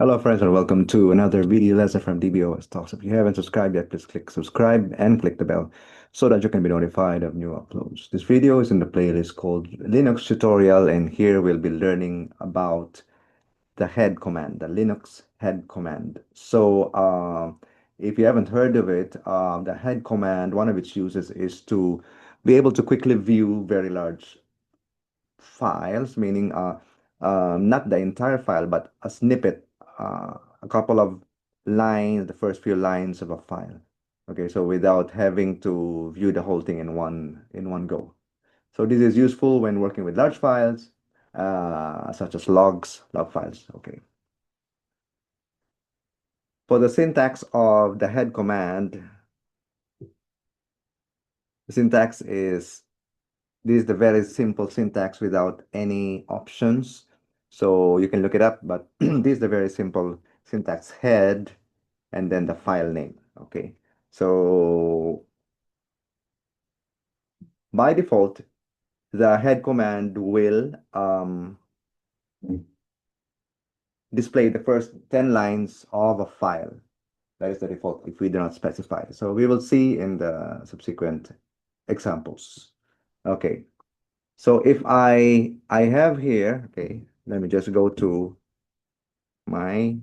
Hello, friends, and welcome to another video lesson from DBOS Talks. If you haven't subscribed yet, please click subscribe and click the bell so that you can be notified of new uploads. This video is in the playlist called Linux Tutorial, and here we'll be learning about the head command, the Linux head command. If you haven't heard of it, the head command, one of its uses is to be able to quickly view very large files, meaning not the entire file, but a snippet, a couple of lines, the first few lines of a file. Okay, so without having to view the whole thing in one go. So this is useful when working with large files, such as log files. Okay. For the syntax of the head command, the syntax is this is the very simple syntax without any options. So you can look it up, but this is the very simple syntax: head and then the file name. Okay. So by default, the head command will display the first 10 lines of a file. That is the default if we do not specify. So we will see in the subsequent examples. Okay. So if I have here, okay, let me just go to my,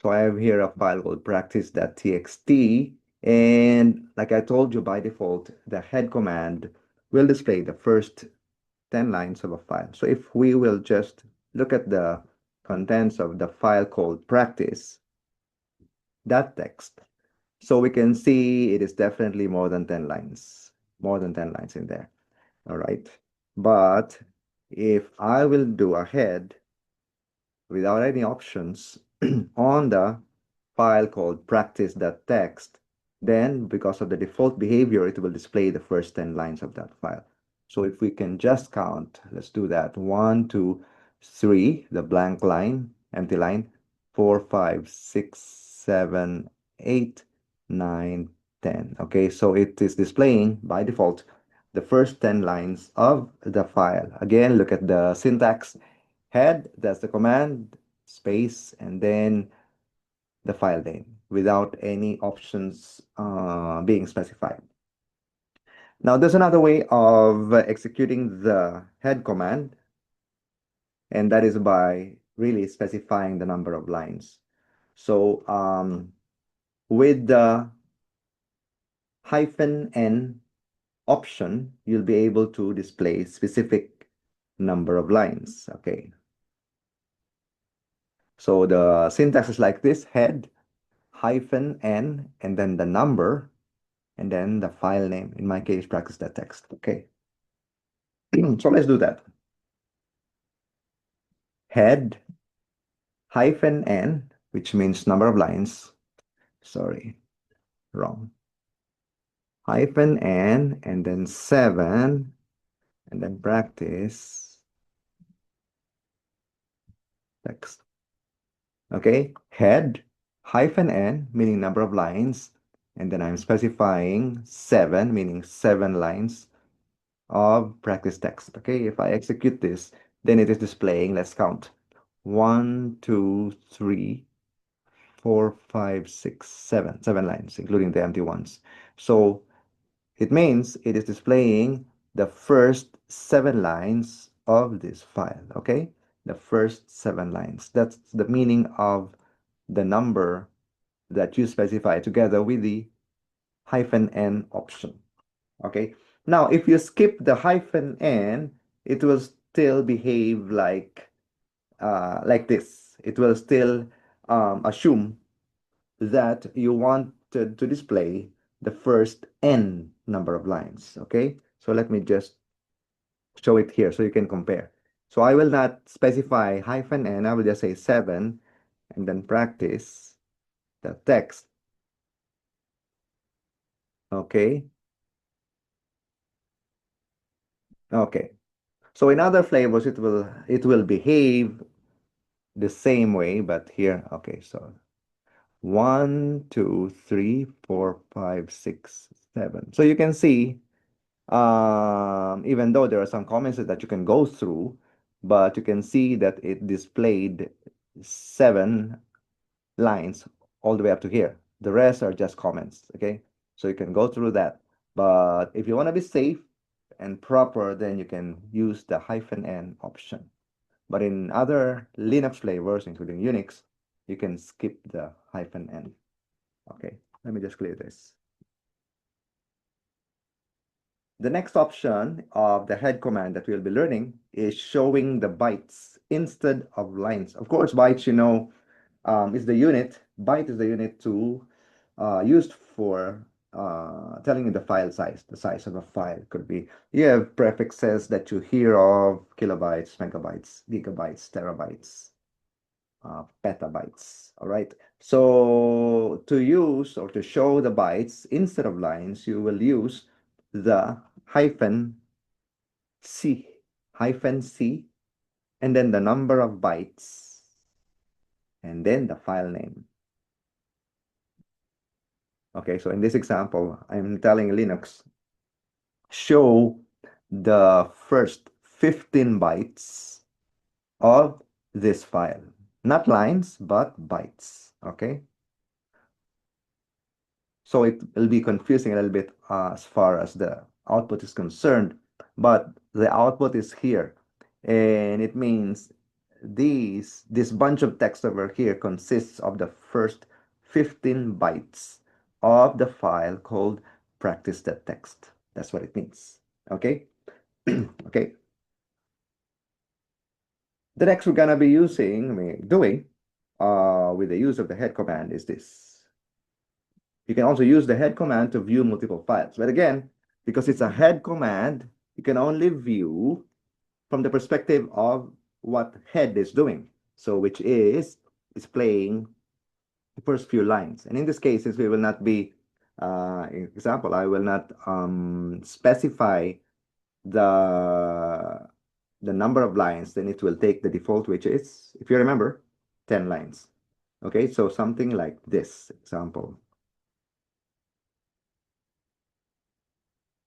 so I have here a file called practice.txt, and like I told you, by default, the head command will display the first 10 lines of a file. So if we will just look at the contents of the file called practice.txt, so we can see it is definitely more than 10 lines in there. All right. But if I will do a head without any options on the file called practice.txt, then because of the default behavior, it will display the first 10 lines of that file. So if we can just count, let's do that. 1, 2, 3, the blank line, empty line, 4, 5, 6, 7, 8, 9, 10. Okay, so it is displaying by default the first 10 lines of the file. Again, look at the syntax. Head, that's the command, space, and then the file name without any options being specified. Now, there's another way of executing the head command, and that is by really specifying the number of lines. So with the -n option, you'll be able to display specific number of lines. Okay. So the syntax is like this: head, -n, and then the number, and then the file name. In my case, practice.txt. Okay. So let's do that. Head -n, which means number of lines. Sorry, wrong. -n, and then 7, and then practice text. Okay. Head -n, meaning number of lines, and then I'm specifying 7, meaning 7 lines of practice text. Okay, if I execute this, then it is displaying, let's count, 1, 2, 3, 4, 5, 6, 7, 7 lines, including the empty ones. So it means it is displaying the first 7 lines of this file. Okay, the first 7 lines. That's the meaning of the number that you specify together with the -n option. Okay. Now, if you skip the -n, it will still behave like this. It will still assume that you want to display the first n number of lines. Okay. So let me just show it here so you can compare. So I will not specify -n. I will just say 7 and then practice the text. Okay. Okay. So in other flavors, it will behave the same way, but here, okay, so 1, 2, 3, 4, 5, 6, 7. So you can see Even though there are some comments that you can go through, but you can see that it displayed 7 lines all the way up to here. The rest are just comments, okay? So you can go through that. But if you want to be safe and proper, then you can use the -n option. But in other Linux flavors, including Unix, you can skip the -n. Okay, let me just clear this. The next option of the head command that we'll be learning is showing the bytes instead of lines. Of course, bytes, is the unit. Byte is the unit to used for telling you the file size. The size of a file could be, you have prefixes that you hear of: kilobytes, megabytes, gigabytes, terabytes, petabytes. All right. So to use or to show the bytes instead of lines, you will use the -c, -c, and then the number of bytes, and then the file name. Okay, so in this example, I'm telling Linux, show the first 15 bytes of this file. Not lines, but bytes. Okay, so it will be confusing a little bit as far as the output is concerned, but the output is here, and it means this bunch of text over here consists of the first 15 bytes of the file called practice.txt. That's what it means. Okay. Okay. The next we're gonna be doing with the use of the head command is this. You can also use the head command to view multiple files. But again, because it's a head command, you can only view from the perspective of what head is doing. So which is displaying the first few lines. And in this case, since we will not be, example, I will not specify the the number of lines, then it will take the default, which is, if you remember, 10 lines. Okay, so something like this example.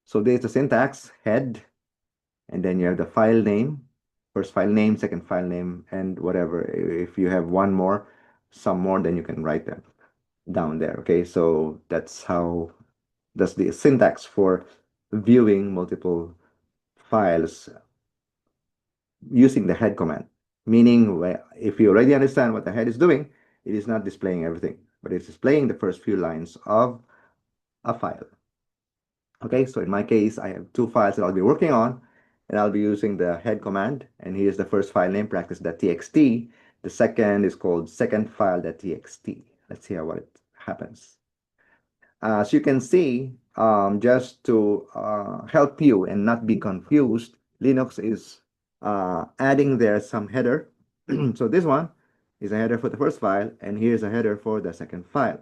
So there's the syntax: head, and then you have the file name, first file name, second file name, and whatever. If you have one more, some more, then you can write them down there. Okay, so that's the syntax for viewing multiple files using the head command. Meaning, if you already understand what the head is doing, it is not displaying everything, but it's displaying the first few lines of a file. Okay, so in my case, I have 2 files that I'll be working on, and I'll be using the head command. And here's the first file name, practice.txt. The second is called second file.txt. Let's see what it happens. As you can see, just to help you and not be confused, Linux is adding there some header. So this one is a header for the first file, and here's a header for the second file,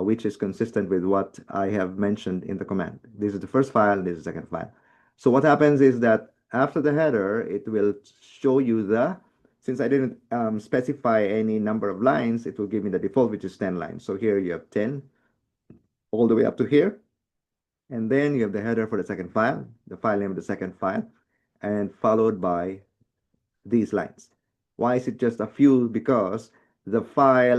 which is consistent with what I have mentioned in the command. This is the first file, this is the second file. So what happens is that after the header, it will show you since I didn't specify any number of lines, it will give me the default, which is 10 lines. So here you have 10 all the way up to here. And then you have the header for the second file, the file name of the second file, and followed by these lines. Why is it just a few? Because the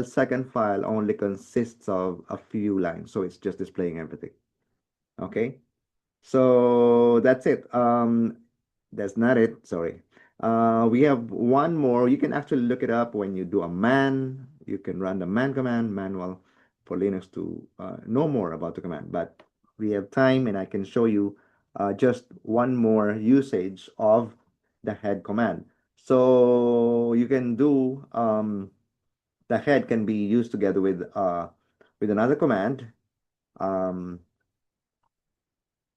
second file only consists of a few lines, so it's just displaying everything. Okay, so that's it. That's not it, sorry. We have one more. You can actually look it up when you do a man. You can run the man command, manual, for Linux to know more about the command. But we have time, and I can show you just one more usage of the head command. So you can do the head can be used together with another command um,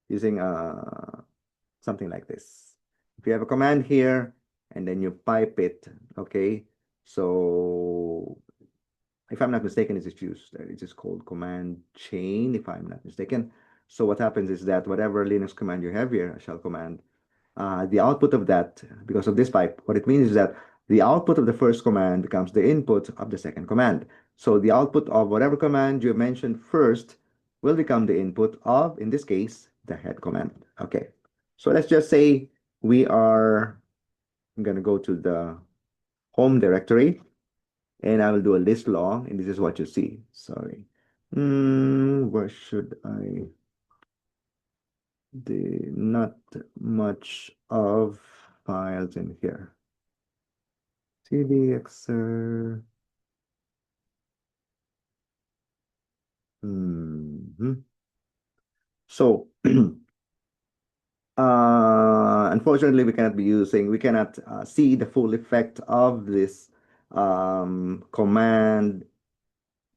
using something like this. If you have a command here and then you pipe it, okay, so if I'm not mistaken, it is used. It is called command chain, if I'm not mistaken. So what happens is that whatever Linux command you have here, a shell command, the output of that, because of this pipe, what it means is that the output of the first command becomes the input of the second command. So the output of whatever command you mentioned first will become the input of, in this case, the head command. Okay, so let's just say we are going to go to the home directory and I will do a list long, and this is what you see. Sorry. Where should I? Not much of files in here. CDXer. So, unfortunately, we cannot see the full effect of this command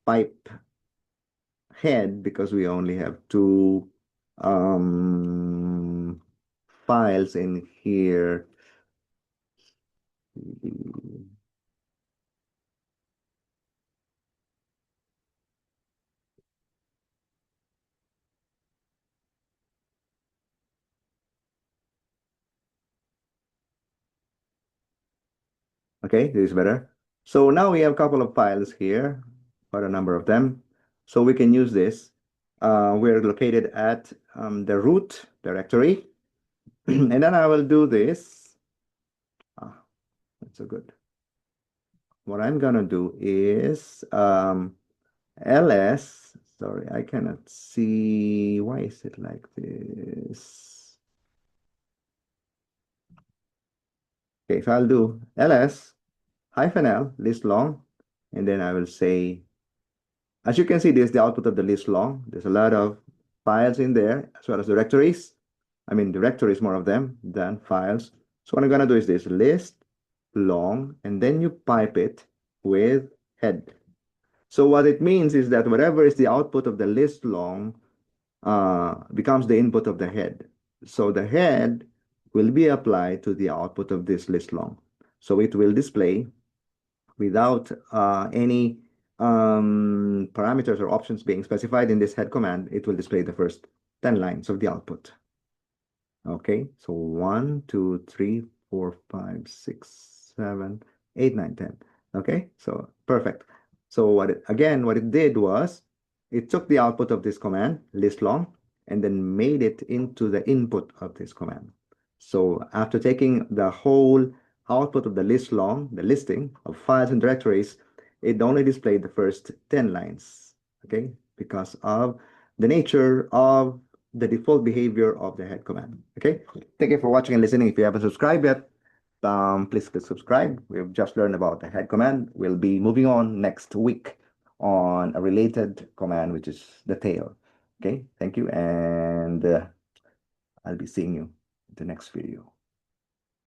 pipe head because we only have two um, files in here. Okay, this is better. So now we have a couple of files here, quite a number of them. So we can use this. We're located at the root directory. And then I will do this. Ah, that's so good. What I'm gonna do is ls, sorry, I cannot see, why is it like this? Okay, so I'll do ls -l list long, and then I will say, as you can see, this is the output of the list long. There's a lot of files in there, as well as directories. I mean, directories, more of them than files. So what I'm gonna do is this list long, and then you pipe it with head. So what it means is that whatever is the output of the list long becomes the input of the head. So the head will be applied to the output of this list long. So it will display without any parameters or options being specified in this head command, it will display the first 10 lines of the output. Okay, so 1, 2, 3, 4, 5, 6, 7, 8, 9, 10. Okay, so perfect. So what it did was it took the output of this command, list long, and then made it into the input of this command. So after taking the whole output of the list long, the listing of files and directories, it only displayed the first 10 lines, okay, because of the nature of the default behavior of the head command. Okay, thank you for watching and listening. If you haven't subscribed yet, please click subscribe. We've just learned about the head command. We'll be moving on next week on a related command, which is the tail. Okay, thank you, and I'll be seeing you in the next video.